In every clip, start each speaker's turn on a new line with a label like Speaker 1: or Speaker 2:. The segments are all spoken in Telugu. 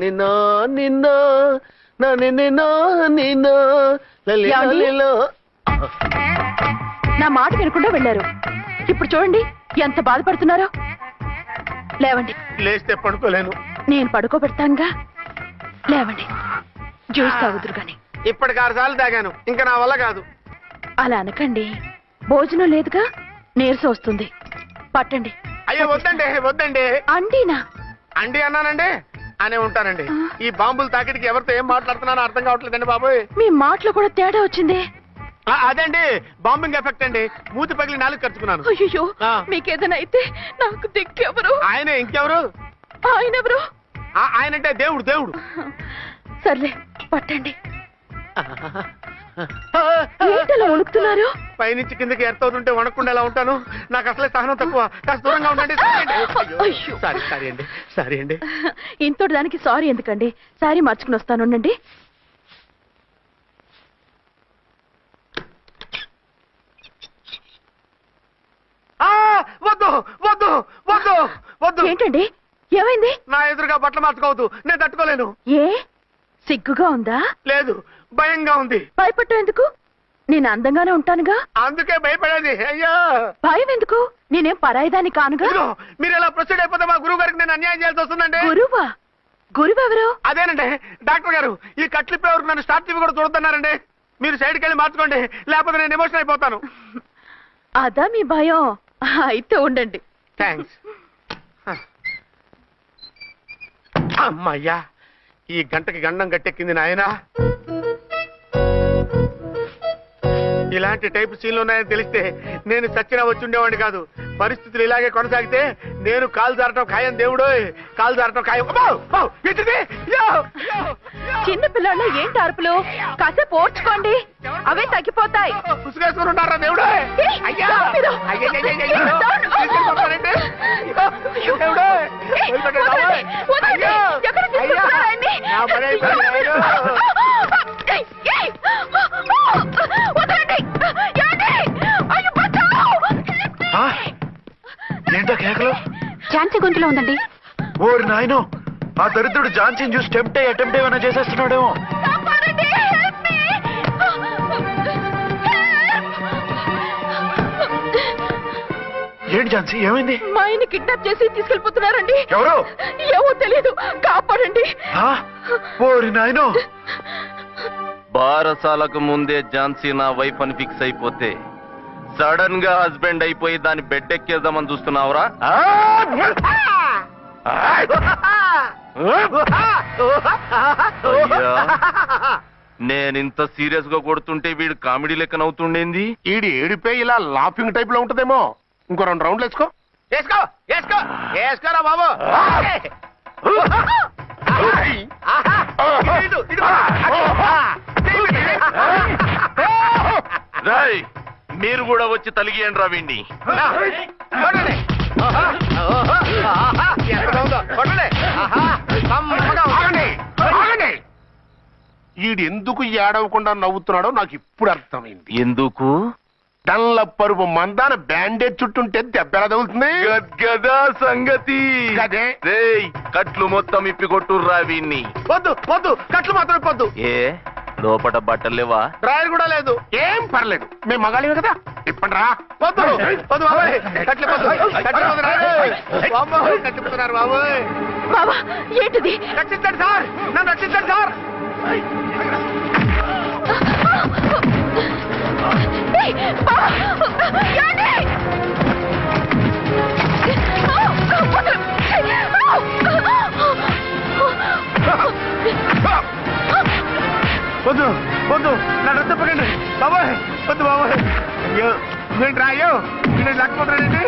Speaker 1: నిన్న నిన్న నిన్న నిన్న
Speaker 2: నా మాట వినకుండా వెళ్ళారు. ఇప్పుడు చూడండి ఎంత బాధపడుతున్నారో. లేవండి.
Speaker 1: లేస్తే పడుకోలేను.
Speaker 2: నేను పడుకోబెడతాంగా. లేవండి, జ్యూస్ తాగుదురు గాని.
Speaker 1: ఇప్పటికి 6 సార్లు తాగాను, ఇంకా నా వల్ల కాదు.
Speaker 2: అలా అనకండి, భోజనం లేదుగా, నీరసం వస్తుంది. పట్టండి.
Speaker 1: అయ్యో వద్దండి వద్దండి.
Speaker 2: అండినా?
Speaker 1: అండి అన్నానండి, అనే ఉంటానండి. ఈ బాంబులు తాకిడికి ఎవరితో ఏం మాట్లాడుతున్నానో అర్థం కావట్లేదండి బాబోయ్.
Speaker 2: మీ మాటలో కూడా తేడా వచ్చింది.
Speaker 1: అదండి బాంబింగ్ ఎఫెక్ట్ అండి. మూతి పగిలి 4 ఖర్చుకున్నాను.
Speaker 2: అయ్యో, మీకేదైనా అయితే నాకు దిక్కెవరు?
Speaker 1: ఆయనే, ఇంకెవరు?
Speaker 2: ఆయనెవరు?
Speaker 1: ఆయనంటే దేవుడు. దేవుడు.
Speaker 2: సర్లే, పట్టండి. ఏంటలా వణుకుతున్నారు?
Speaker 1: పైనుంచి కిందకి ఎర్తవుతుంటే వణకుండా ఎలా ఉంటాను? నాకు అసలే సహనం తక్కువ. కాస్త దూరంగా ఉండండి. సారీ అండి.
Speaker 2: ఇంతటి దానికి సారీ ఎందుకండి? సారీ మార్చుకుని వస్తానుండండి.
Speaker 1: వద్దు వద్దు వద్దు వద్దు.
Speaker 2: ఏంటండి, ఏమైంది?
Speaker 1: నా ఎదురుగా బట్టలు మార్చుకోవద్దు, నేను తట్టుకోలేను.
Speaker 2: ఏ, సిగ్గుగా ఉందా?
Speaker 1: లేదు, భయంగా ఉంది.
Speaker 2: భయపట్టు ఎందుకు? నేను అందంగానే ఉంటానుగా.
Speaker 1: అందుకే భయపడేది. అయ్యా,
Speaker 2: భయం ఎందుకు? నేనేం పరాయిదాన్ని కానుగా.
Speaker 1: మీరు ఎలా ప్రొసీడ్ అయిపోతే మా గురువు గారికి నేను అన్యాయం చేయాల్సి వస్తుందండి.
Speaker 2: గురువా? గురువెవరు?
Speaker 1: అదేనండి డాక్టర్ గారు. ఈ కట్లిప్పే వరకు నన్ను స్టార్ట్ టీవీ కూడా చూడొద్దన్నారండి. మీరు సైడ్కి వెళ్ళి మార్చుకోండి, లేకపోతే నేను ఎమోషన్ అయిపోతాను.
Speaker 2: అదా మీ భయం? అయితే ఉండండి.
Speaker 1: థ్యాంక్స్. అమ్మయ్యా, ఈ గంటకి గండం గట్టెక్కింది నాయనా. ఇలాంటి టైప్ సీన్లు ఉన్నాయని తెలిస్తే నేను చచ్చినా వచ్చి ఉండేవాడిని కాదు. పరిస్థితులు ఇలాగే కొనసాగితే నేను కాలు జారటం ఖాయం. దేవుడు, కాలు జారటం ఖాయం.
Speaker 2: చిన్న పిల్లలు ఏంటి అరుపులు? కాసేపు ఓర్చుకోండి, అవే తగ్గిపోతాయి.
Speaker 1: పుసుకేసుకుని ఉన్నారా దేవుడు?
Speaker 3: ఏంటో కేకలు?
Speaker 2: ఝాన్సీ గొంతులో ఉందండి.
Speaker 3: ఓరి నాయనో, ఆ దరిద్రుడు ఝాన్సీని చూసి అటెంప్ట్ ఏమైనా చేసేస్తున్నాడేమో. ఏంటి ఝాన్సీ, ఏమైంది?
Speaker 2: మా ఆయన్ని కిడ్నాప్ చేసి తీసుకెళ్ళిపోతున్నారండి.
Speaker 3: ఎవరు?
Speaker 2: ఏమో తెలియదు, కాపాడండి.
Speaker 3: ఓరి నాయనో.
Speaker 4: బారసాలకు ముందే ఝాన్సీ నా వైఫ్ అని ఫిక్స్ అయిపోతే సడన్ గా హస్బెండ్ అయిపోయి దాన్ని బెడ్ ఎక్కేద్దామని చూస్తున్నావురా? నేనింత సీరియస్ గా కొడుతుంటే వీడు కామెడీ లెక్క నవ్వుతుండేంది.
Speaker 1: ఈడి ఏడిపే ఇలా లాఫింగ్ టైప్ లో ఉంటదేమో. ఇంకో 2 రౌండ్లు వేసుకో. వేసుకో వేసుకో వేసుకోరా బాబు.
Speaker 4: రాయ్, మీరు కూడా వచ్చి తలిగియండి రా వీణ్ణి.
Speaker 1: ఈడు ఎందుకు ఏడవకుండా నవ్వుతున్నాడో నాకు ఇప్పుడు అర్థమైంది.
Speaker 4: ఎందుకు?
Speaker 1: డల్ల పరుపు మందాన బ్యాండేజ్ చుట్టుంటే దెబ్బ ఎలా తగులుతుంది?
Speaker 4: గదా సంగతి. రేయ్, కట్లు మొత్తం ఇప్పి కొట్టుర్రా వీణ్ణి.
Speaker 1: వద్దు వద్దు, కట్లు మాత్రం ఇప్పొద్దు.
Speaker 4: ఏ, లోపట బట్టలు లేవా?
Speaker 1: డ్రాయర్ కూడా లేదు. ఏం పర్లేదు, మేము మగాలివే కదా. ఇప్పండి రా. వద్దు వద్దు బాబాయ్, కట్లు కట్టిపోతున్నారు బాబాయ్.
Speaker 2: బాబా, ఏంటిది?
Speaker 1: రక్షించండి సార్, నన్ను రక్షించండి సార్. వద్దు వద్దు, నన్ను తప్పకండి బాబాయ్. వద్దు బాబాయ్. అయ్యో, నేను రాయో నేను లేకపోతున్నానండి.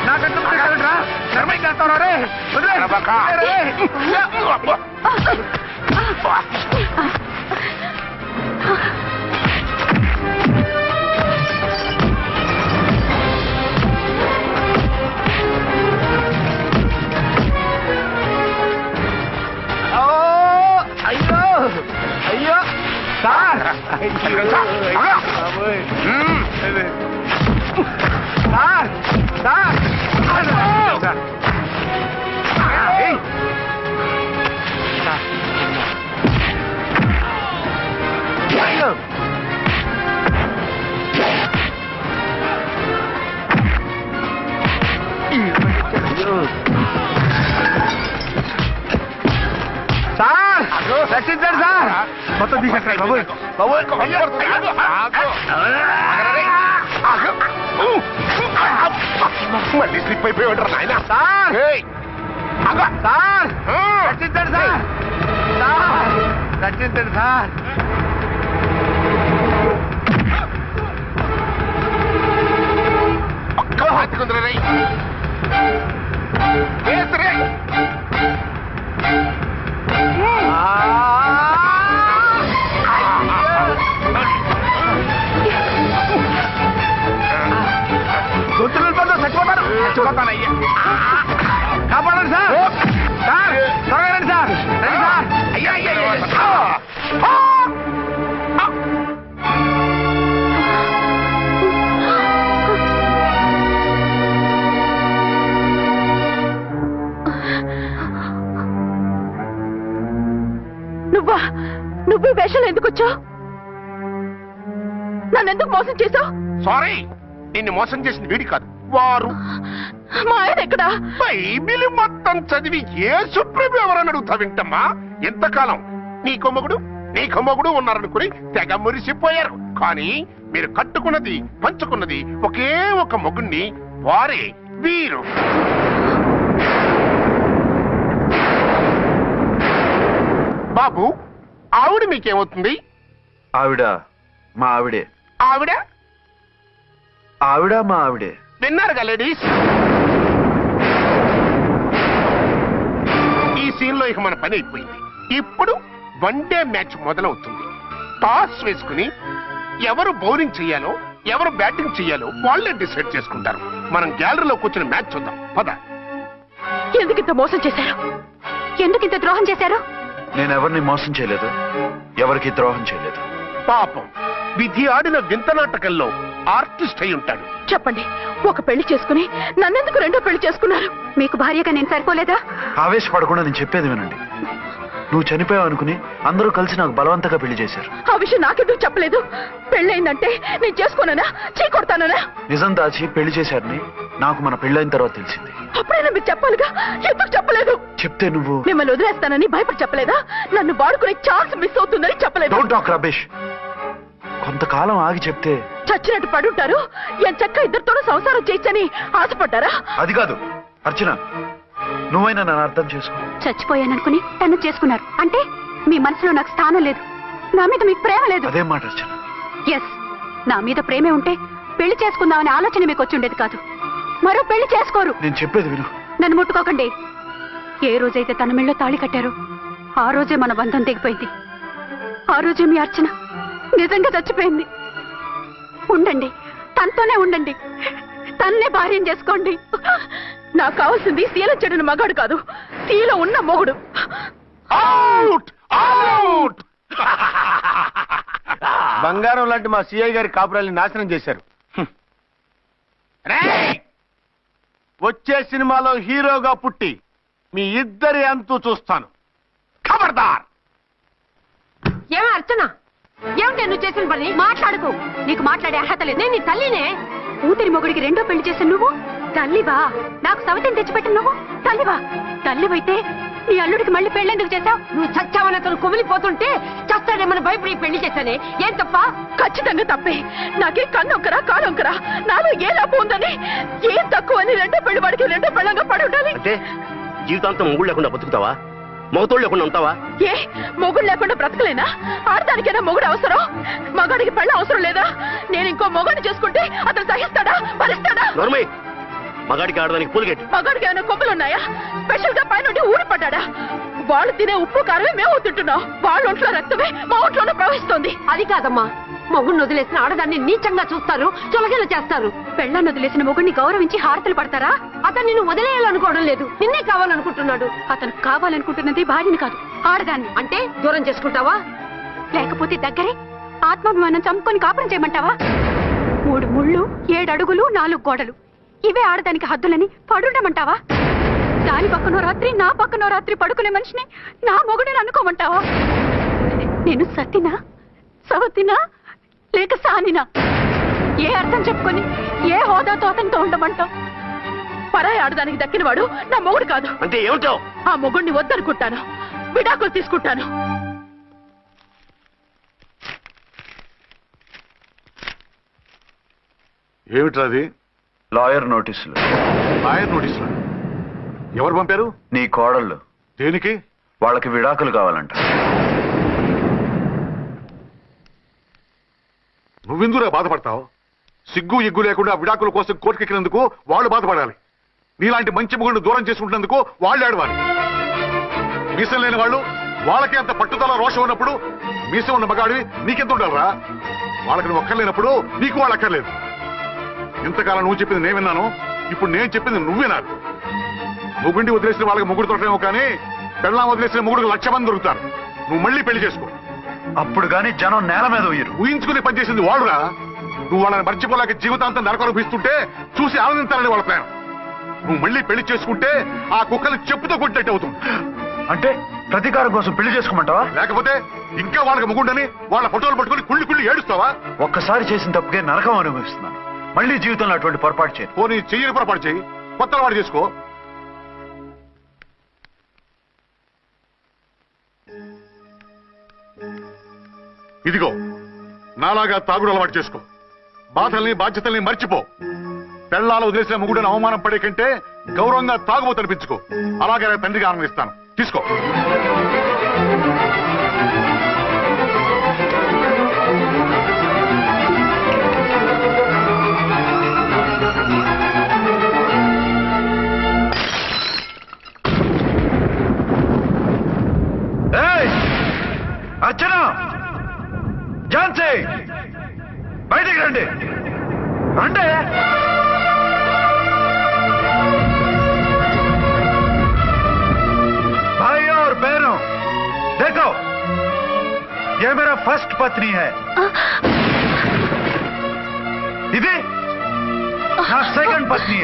Speaker 1: నాకంటూ రా, నర్మై చేస్తావు రే. అయ్యో అయ్యో సార్ సార్ సార్ సార్ రక్షించండి సార్ మొత్తం తీసేస్తారు
Speaker 5: మళ్ళీ స్లిప్ అయిపోయాడు నాయన.
Speaker 1: సార్ సార్ రక్షించండి సార్ సార్ రక్షించండి సార్
Speaker 5: హాతికుందర రై
Speaker 1: గొంతులు చచ్చిపోతానయ్యా కాపాడండి సార్ సార్ త్వరగా రండి సార్ రండి సార్ అయ్యా అయ్యా
Speaker 2: నువ్వు ఈ వేషాలు ఎందుకు వచ్చావు? నన్ను ఎందుకు మోసం చేశావు?
Speaker 5: సారీ, నిన్ను మోసం చేసిన వీడి కాదు, వారు.
Speaker 2: మా ఆయన ఎక్కడా?
Speaker 5: బైబిల్ మొత్తం చదివి ఏ సుప్రీం ఎవరని అడుగుతా వింటమ్మా. ఎంతకాలం నీ కొమ్మగుడు ఉన్నారనుకుని తెగ మురిసిపోయారు. కానీ మీరు కట్టుకున్నది పంచుకున్నది ఒకే ఒక మొగుణ్ణి, వారే వీరు. బాబు, ఆవిడ మీకేమవుతుంది?
Speaker 3: ఆవిడ మా ఆవిడే.
Speaker 5: ఆవిడ
Speaker 3: ఆవిడ మా ఆవిడే.
Speaker 5: విన్నారుగా లేడీస్, ఈ సీన్ లో ఇక మన పని అయిపోయింది. ఇప్పుడు వన్ డే మ్యాచ్ మొదలవుతుంది. టాస్ వేసుకుని ఎవరు బౌలింగ్ చెయ్యాలో ఎవరు బ్యాటింగ్ చెయ్యాలో వాళ్ళే డిసైడ్ చేసుకుంటారు. మనం గ్యాలరీలో కూర్చుని మ్యాచ్ చూద్దాం. పద.
Speaker 2: ఎందుకింత మోసం చేశారు? ఎందుకింత ద్రోహం చేశారు?
Speaker 3: నేను ఎవరిని మోసం చేయలేదు, ఎవరికి ద్రోహం చేయలేదు.
Speaker 5: పాపం, విధి ఆడిన వింత నాటకంలో ఆర్టిస్ట్ అయి ఉంటాడు.
Speaker 2: చెప్పండి, ఒక పెళ్లి చేసుకుని నన్నెందుకు రెండో పెళ్లి చేసుకున్నారు? మీకు భార్యగా నేను సరిపోలేదా?
Speaker 3: ఆవేశపడకుండా నేను చెప్పేది వినండి. నువ్వు చనిపోయావు అనుకుని అందరూ కలిసి నాకు బలవంతంగా పెళ్లి చేశారు.
Speaker 2: ఆ విషయం నాకెందుకు చెప్పలేదు? పెళ్ళయిందంటే నేను చేసుకోనన్నా, చీ కొడతానన్నా?
Speaker 3: నిజం దాచి పెళ్లి చేశారని నాకు మన పెళ్ళైన తర్వాత తెలిసింది.
Speaker 2: అప్పుడైనా మీకు చెప్పాలిగా, ఎందుకు చెప్పలేదు?
Speaker 3: చెప్తే నువ్వు
Speaker 2: మిమ్మల్ని వదిలేస్తానని భయపడి చెప్పలేదా? నన్ను వాడుకునే ఛాన్స్ మిస్ అవుతుందని చెప్పలేదు?
Speaker 3: Don't talk రబేష్. కొంతకాలం ఆగి చెప్తే
Speaker 2: చచ్చినట్టు పడుంటారు. ఎంచక్క ఇద్దరితోనూ సంసారం చేయొచ్చని ఆశపడ్డారా?
Speaker 3: అది కాదు అర్చన, నువ్వైనా నన్ను అర్థం చేసుకో.
Speaker 2: చచ్చిపోయాననుకుని తను చేసుకున్నారు అంటే మీ మనసులో నాకు స్థానం లేదు, నా మీద మీకు ప్రేమ లేదు.
Speaker 3: అదేం మాట అర్చన?
Speaker 2: ఎస్, నా మీద ప్రేమే ఉంటే పెళ్లి చేసుకుందామనే ఆలోచన మీకు వచ్చి ఉండేది కాదు. మరో పెళ్లి చేసుకోరు.
Speaker 3: నేను చెప్పేది విను.
Speaker 2: నన్ను ముట్టుకోకండి. ఏ రోజైతే తన మెళ్ళో తాళి కట్టారో ఆ రోజే మన బంధం తెగిపోయింది. ఆ రోజే మీ అర్చన నిజంగా చచ్చిపోయింది. ఉండండి, తనతోనే ఉండండి, తన్నే భార్యం చేసుకోండి. నాకు కావాల్సింది శీలం చెడిన మగాడు కాదు, శీలం ఉన్న మొగుడు.
Speaker 5: Out out.
Speaker 1: బంగారం లాంటి మా సిఐ గారి కాపురాల్ని నాశనం చేశారు. వచ్చే సినిమాలో హీరోగా పుట్టి మీ ఇద్దరి అంతు చూస్తాను.
Speaker 5: ఖబర్దార్.
Speaker 2: ఏమో అర్చన, ఏమిటి నువ్వు చేసిన పని? మాట్లాడుకో, నీకు మాట్లాడే అర్హత లేదు. నేను నీ తల్లినే. కూతురి మొగుడికి రెండో పెళ్లి చేసిన నువ్వు తల్లివా? నాకు సవతిని తెచ్చిపెట్టిన నువ్వు తల్లివా? తల్లివైతే నీ అల్లుడికి మళ్ళీ పెళ్ళెందుకు చేశావు? నువ్వు చచ్చావని అతను కుమిలిపోతుంటే చస్తాడేమని భయపడి పెళ్లి చేశానే, ఏం తప్ప? ఖచ్చితంగా తప్పే. నాకే కన్నొక్కరా కానొక్కరా, నాలో ఏ లాభం ఉందని, ఏం తక్కువ అని రెండో పెళ్లి వాడికి రెండో పెళ్ళంగా పడి ఉండాలి.
Speaker 6: అంటే జీవితాంతం మొగుడు లేకుండా బతుకుతావా? మొగతోడు లేకుండా ఉంటావా?
Speaker 2: ఏ మొగుడు లేకుండా బ్రతకలేనా? ఆడదానికైనా మొగుడు అవసరం, మగాడికి పెళ్ళ అవసరం లేదా? నేను ఇంకో మొగాడిని చేసుకుంటే అతను సహిస్తాడా, భరిస్తాడా?
Speaker 6: నోర్మయ్, మగాడికి ఆడదానికి పూలిగెట్టు.
Speaker 2: మగాడికి ఏమైనా కొమ్ములున్నాయా? స్పెషల్ గా పైనుండి ఊడి పడ్డాడా? వాళ్ళు తినే ఉప్పు కారమే మేము తింటున్నాం. వాళ్ళ ఒంట్లో రక్తమే మా ఒంట్లోనే ప్రవహిస్తోంది. అది కాదమ్మా, మొగుడిని వదిలేసిన ఆడదాన్ని నీచంగా చూస్తారు, చులకన చేస్తారు. పెళ్ళాన్ని వదిలేసిన మొగుడిని గౌరవించి హారతలు పడతారా? అతను నిన్ను వదిలేయాలనుకోవడం లేదు, నిన్నే కావాలనుకుంటున్నాడు. అతను కావాలనుకుంటున్నది భార్యని కాదు, ఆడదాన్ని. అంటే దూరం చేసుకుంటావా? లేకపోతే దగ్గరే ఆత్మాభిమానం చంపుకొని కాపురం చేయమంటావా? 3 ముళ్ళు 7 అడుగులు 4 గోడలు ఇవే ఆడదానికి హద్దులని పడుండమంటావా? దాని పక్కనో రాత్రి నా పక్కనో రాత్రి పడుకునే మనిషిని నా మొగుడని అనుకోమంటావా? నేను సతినా సవతినా లేక సానినా? ఏ అర్థం చెప్పుకొని ఏ హోదాతో అతనితో ఉండమంటావు? పరాయి ఆడదానికి దక్కినవాడు నా మొగుడు కాదు.
Speaker 6: అంటే ఏమిటావు?
Speaker 2: ఆ మొగుడిని వద్దనుకుంటాను, విడాకులు తీసుకుంటాను.
Speaker 7: ఏమిట్రాది?
Speaker 3: లాయర్ నోటీసులు.
Speaker 7: లాయర్ నోటీసులు ఎవరు పంపారు?
Speaker 3: నీ కోడళ్ళు.
Speaker 7: దేనికి?
Speaker 3: వాళ్ళకి విడాకులు కావాలంట.
Speaker 7: నువ్వెందుకురా బాధపడతావు? సిగ్గు ఎగ్గు లేకుండా విడాకుల కోసం కోర్టుకెక్కినందుకు వాళ్ళు బాధపడాలి. నీలాంటి మంచి మొగుడిని దూరం చేసుకుంటున్నందుకు వాళ్ళు ఏడవాలి. మీసం లేని వాళ్ళు వాళ్ళకి అంత పట్టుదల రోషం ఉన్నప్పుడు మీసం ఉన్న మగాడివి నీకెంత ఉండాలరా? వాళ్ళకి నువ్వు అక్కర్లేనప్పుడు నీకు వాళ్ళు అక్కర్లేదు. ఇంతకాలం నువ్వు చెప్పింది నేను విన్నాను, ఇప్పుడు నేను చెప్పింది నువ్వు వినాలి. మొగుండి వదిలేసిన వాళ్ళకి మొగుడు దొరకలేమో కానీ పెళ్ళాం వదిలేసిన మొగుడికి 1,00,000 మంది దొరుకుతారు. నువ్వు మళ్ళీ పెళ్లి చేసుకో.
Speaker 3: అప్పుడు గాని జనం నేల మీద ఉయ్యరు.
Speaker 7: ఊహించుకుని పనిచేసింది వాడురా. నువ్వు వాళ్ళని మర్చిపోలేక జీవితాంతం నరకలు పీస్తుంటే చూసి ఆనందించాలని వాళ్ళ ప్లాన్. నువ్వు మళ్ళీ పెళ్లి చేసుకుంటే ఆ కుక్కలు చెప్పుతో కొట్టినట్టు అవుతుంది.
Speaker 3: అంటే ప్రతీకారం కోసం పెళ్లి చేసుకోమంటావా?
Speaker 7: లేకపోతే ఇంకా వాళ్ళకి మొగుండని వాళ్ళ ఫోటోలు పట్టుకుని కుళ్ళి కుళ్ళి ఏడుస్తావా?
Speaker 3: ఒక్కసారి చేసిన తప్పుకే నరకం అనుభవిస్తున్నాను. మళ్ళీ జీవితంలో అటువంటి పొరపాటు చేయను.
Speaker 7: పోనీ చెయ్యని పొరపాటు చెయ్యి, కొత్త అలవాటు చేసుకో. ఇదిగో నాలాగా తాగుడు అలవాటు చేసుకో. బాధల్ని బాధ్యతల్ని మర్చిపో. పెళ్ళాలు వదిలేసిన మొగుడని అవమానం పడే కంటే గౌరవంగా తాగుబోతు అనిపించుకో. అలాగే తండ్రిగా ఆనందిస్తాను. తీసుకో.
Speaker 3: అర్చన, ఝాన్సీ, బయటికి రండి. అంటే भाई और बहनों, देखो ये मेरा फर्स्ट पत्नी है. ఇది నా సెకండ్ పత్ని.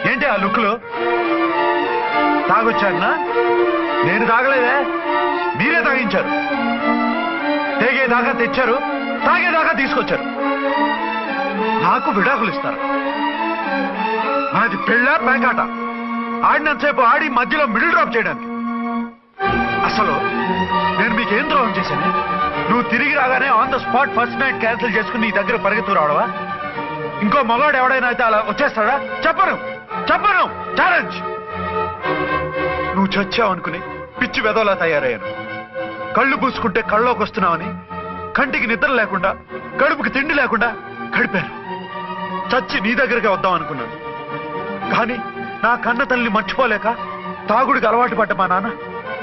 Speaker 3: ఏంటి ఆ లుక్లు? తాగొచ్చానా? నేను తాగలేదే, మీరే తాగించారు. తేగేదాకా తెచ్చారు, తాగేదాకా తీసుకొచ్చారు. నాకు విడాకులు ఇస్తారు. మనది పెళ్ళా పేకాట? ఆడినంతసేపు ఆడి మధ్యలో మిడిల్ డ్రాప్ చేయడానికి. అసలు నేను మీకేం ద్రోహం చేశాను? నువ్వు తిరిగి రాగానే on the spot first night cancel చేసుకుని నీ దగ్గర పరిగెత్తు రావడవా? ఇంకో మగాడు ఎవడైనా అయితే అలా వచ్చేస్తాడా? చెప్పను ఛాలెంజ్. నువ్వు చచ్చావు అనుకుని పిచ్చి వెదవలా తయారయ్యాను. కళ్ళు పూసుకుంటే కళ్ళలోకి వస్తున్నావని కంటికి నిద్ర లేకుండా కడుపుకి తిండి లేకుండా గడిపాను. చచ్చి నీ దగ్గరికి వద్దాం అనుకున్నాను. కానీ నా కన్న తల్లిని మర్చిపోలేక తాగుడికి అలవాటు పడ్డ మా నాన్న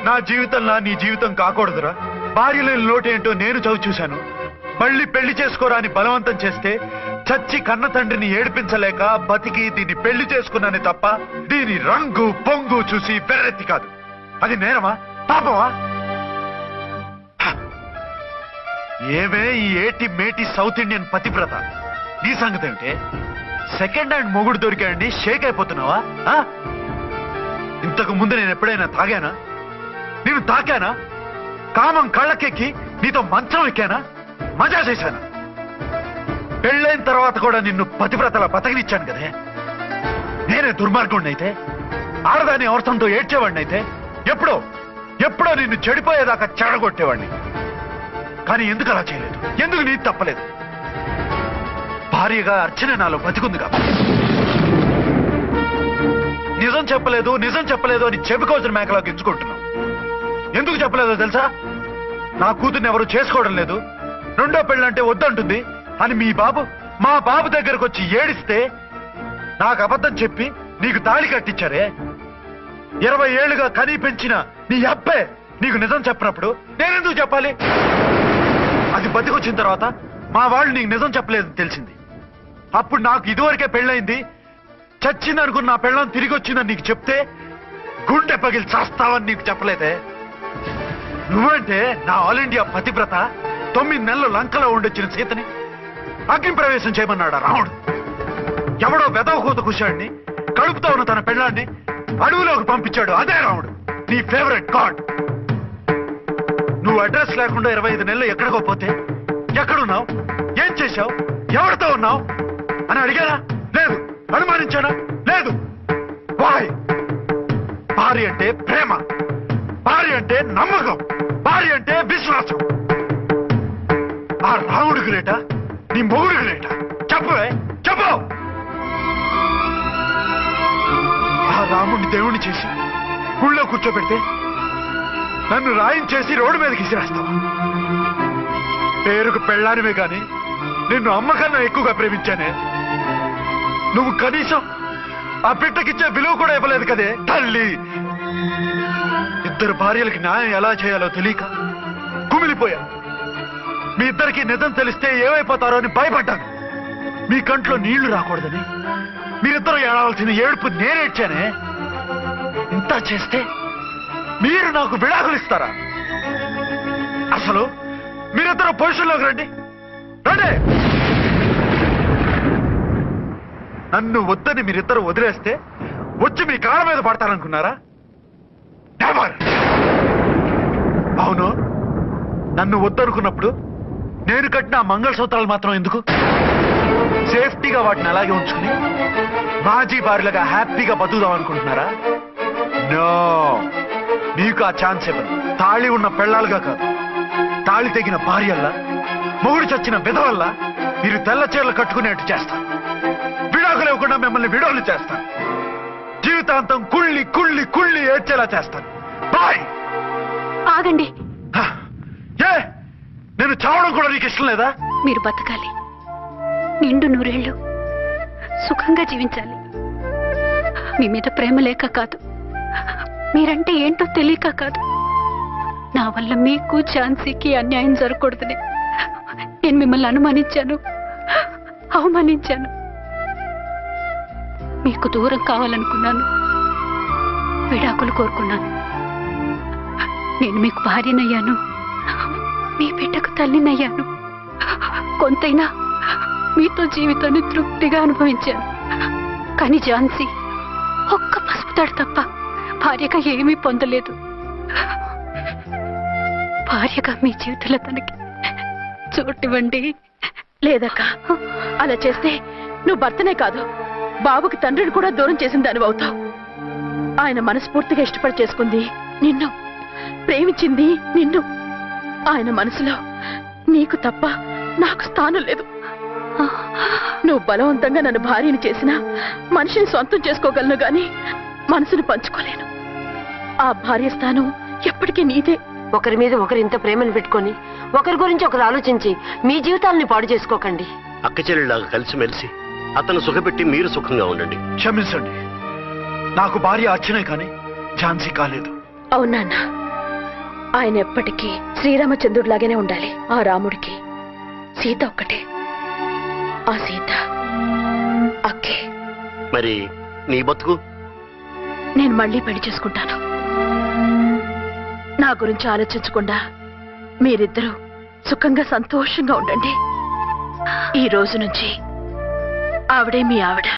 Speaker 3: నా జీవితంలో నీ జీవితం కాకూడదురా, భార్య లేని లోటేంటో నేను చవి చూశాను, మళ్ళీ పెళ్లి చేసుకోరా అని బలవంతం చేస్తే చచ్చి కన్న తండ్రిని ఏడిపించలేక బతికి దీన్ని పెళ్లి చేసుకున్నానే తప్ప దీని రంగు పొంగు చూసి వెర్రెత్తి కాదు. అది నేరమా పాపమా? ఏవే ఈ ఏటి మేటి సౌత్ ఇండియన్ పతివ్రత, నీ సంగతి ఏమిటే? సెకండ్ హ్యాండ్ మొగుడు దొరికాయండి షేక్ అయిపోతున్నావా? ఇంతకు ముందు నేను ఎప్పుడైనా తాగానా? నేను తాకానా? కామం కళ్ళకెక్కి నీతో మంచం ఎక్కానా? మజా చేశానా? పెళ్ళైన తర్వాత కూడా నిన్ను పతివ్రతలా బతకనిచ్చాను కదే. నేనే దుర్మార్గుడిని అయితే, ఆడదాన్ని అవసరంతో ఏడ్చేవాడిని అయితే, ఎప్పుడో నిన్ను చెడిపోయేదాకా చెడగొట్టేవాడిని. కానీ ఎందుకు అలా చేయలేదు? ఎందుకు నీ తప్పలేదు? భార్యగా అర్చన నాలో బతికుంది కాబట్టి. నిజం చెప్పలేదు అని చెప్పుకోవాల్సిన మేకలా గించుకుంటున్నావు. ఎందుకు చెప్పలేదో తెలుసా? నా కూతుర్ని ఎవరు చేసుకోవడం లేదు, రెండో పెళ్ళంటే వద్దంటుంది అని మా బాబు దగ్గరకు వచ్చి ఏడిస్తే నాకు అబద్ధం చెప్పి నీకు తాళి కట్టించారే. 20 ఏళ్లుగా కనీ పెంచిన నీ అబ్బే నీకు నిజం చెప్పినప్పుడు నేనెందుకు చెప్పాలి? అది బతికొచ్చిన తర్వాత మా వాళ్ళు నీకు నిజం చెప్పలేదని తెలిసింది. అప్పుడు నాకు ఇదివరకే పెళ్ళయింది, చచ్చిందనుకున్న నా పెళ్ళం తిరిగి వచ్చిందని నీకు చెప్తే గుండె పగిలి చేస్తావని నీకు చెప్పలేదే. నువ్వంటే నా ఆల్ ఇండియా పతివ్రత 9 నెలలు లంకలో ఉండొచ్చిన సీతని అగ్ని ప్రవేశం చేయమన్నాడా రాముడు? ఎవడో వెదవ కూత కుశాడిని కడుపుతో ఉన్న తన పెళ్ళాన్ని అడవిలోకి పంపించాడు. అదే రాముడు, నీ ఫేవరెట్ గాడ్. నువ్వు అడ్రస్ లేకుండా 25 నెలలు ఎక్కడికో పోతే ఎక్కడున్నావు, ఏం చేశావు, ఎవరితో ఉన్నావు అని అడిగారా? లేదు. అనుమానించాడా? లేదు. వాయ్? భార్య అంటే ప్రేమ, భార్య అంటే నమ్మకం, భార్య అంటే విశ్వాసం. ఆ రాముడు గ్రేటా, నీ మొగుడు గ్రేటా? చెప్పవే, చెప్పు. ఆ రాముడిని దేవుణ్ణి చేసి గుళ్ళో కూర్చోబెడితే నన్ను రాయించేసి రోడ్డు మీదకి ఇసిరేస్తావా? పేరుకు పెళ్ళానివే గాని నిన్ను అమ్మకన్నా ఎక్కువగా ప్రేమించానే. నువ్వు కనీసం ఆ బిడ్డకిచ్చే విలువ కూడా ఇవ్వలేదు కదే తల్లి. 2 భార్యలకి న్యాయం ఎలా చేయాలో తెలియక కుమిలిపోయా. మీ ఇద్దరికి నిజం తెలిస్తే ఏమైపోతారో అని భయపడ్డాను. మీ కంట్లో నీళ్లు రాకూడదని మీరిద్దరూ ఏడవలసిన ఏడుపు నేనేడ్చానే. ఇంత చేస్తే మీరు నాకు విడాకులు ఇస్తారా? అసలు మీరిద్దరూ పొజిషన్లోకి రండి, రండి. నన్ను వద్దని మీరిద్దరు వదిలేస్తే వచ్చి మీ కాళ్ళ మీద పడతారనుకున్నారా? నెవర్. అవును, నన్ను వద్దనుకున్నప్పుడు నేను కట్టిన మంగళసూత్రాలు మాత్రం ఎందుకు? సేఫ్టీగా వాటిని అలాగే ఉంచుకుని మాజీ భార్యలుగా హ్యాపీగా బతుకుదాం అనుకుంటున్నారా? నో, మీకు ఆ ఛాన్స్ ఇవ్వను. తాళి ఉన్న పెళ్ళాలుగా కాదు, తాళి తెగిన భార్యల్లా, మొగుడు చచ్చిన విధవల్లా మీరు తెల్ల చీరలు కట్టుకునేట్టు చేస్తాను. విడాకులు ఇవ్వకుండా మిమ్మల్ని విడాకులు చేస్తాను. జీవితాంతం కుళ్ళి కుళ్ళి కుళ్ళి ఏడ్చేలా చేస్తాను. బాయ్.
Speaker 2: ఆగండి.
Speaker 3: ఏ, నేను చావడం కూడా నీకు ఇష్టం లేదా?
Speaker 2: మీరు బతకాలి, నిండు 100 ఏళ్ళు సుఖంగా జీవించాలి. మీ మీద ప్రేమ లేక కాదు, మీరంటే ఏంటో తెలియక కాదు. నా వల్ల మీకు ఝాన్సీకి అన్యాయం జరగకూడదని నేను మిమ్మల్ని అనుమానించాను, అవమానించాను. మీకు దూరం కావాలనుకున్నాను, విడాకులు కోరుకున్నాను. నేను మీకు భార్యనయ్యాను, మీ బిడ్డకు తల్లినయ్యాను. కొంతైనా మీతో జీవితాన్ని తృప్తిగా అనుభవించాను. కానీ ఝాన్సీ ఒక్క పసుపుతాడు తప్ప భార్యగా ఏమీ పొందలేదు. భార్యగా మీ జీవితంలో తనకి చోటివ్వండి. లేదక్క, అలా చేస్తే నువ్వు భర్తనే కాదు, బాబుకి తండ్రిని కూడా దూరం చేసిన దానివి అవుతావు. ఆయన మనస్ఫూర్తిగా ఇష్టపడి చేసుకుంది నిన్ను, ప్రేమించింది నిన్ను. ఆయన మనసులో నీకు తప్ప నాకు స్థానం లేదు. నువ్వు బలవంతంగా నన్ను భార్యని చేసినా మనిషిని సొంతం చేసుకోగలను గాని మనసును పంచుకోలేను. ఆ భార్య స్థానం ఎప్పటికీ నీదే.
Speaker 8: ఒకరి మీద ఒకరు ఇంత ప్రేమను పెట్టుకొని ఒకరి గురించి ఒకరు ఆలోచించి మీ జీవితాలని పాడు చేసుకోకండి.
Speaker 6: అక్క చెల్లెళ్ళలాగా కలిసిమెలిసి అతను సుఖపెట్టి మీరు సుఖంగా ఉండండి.
Speaker 3: క్షమించండి, నాకు భార్య అర్చనే కానీ ఝాన్సీ కాలేదు.
Speaker 2: అవునా? ఆయన ఎప్పటికీ శ్రీరామచంద్రుడిలాగానే ఉండాలి. ఆ రాముడికి సీత ఒక్కటే, ఆ సీత అక్కే.
Speaker 6: మరి నీ బతుకు?
Speaker 2: నేను మళ్ళీ పెళ్లి చేసుకుంటాను. నా గురించి ఆలోచించకుండా మీరిద్దరూ సుఖంగా సంతోషంగా ఉండండి. ఈ రోజు నుంచి ఆవిడే మీ ఆవిడ.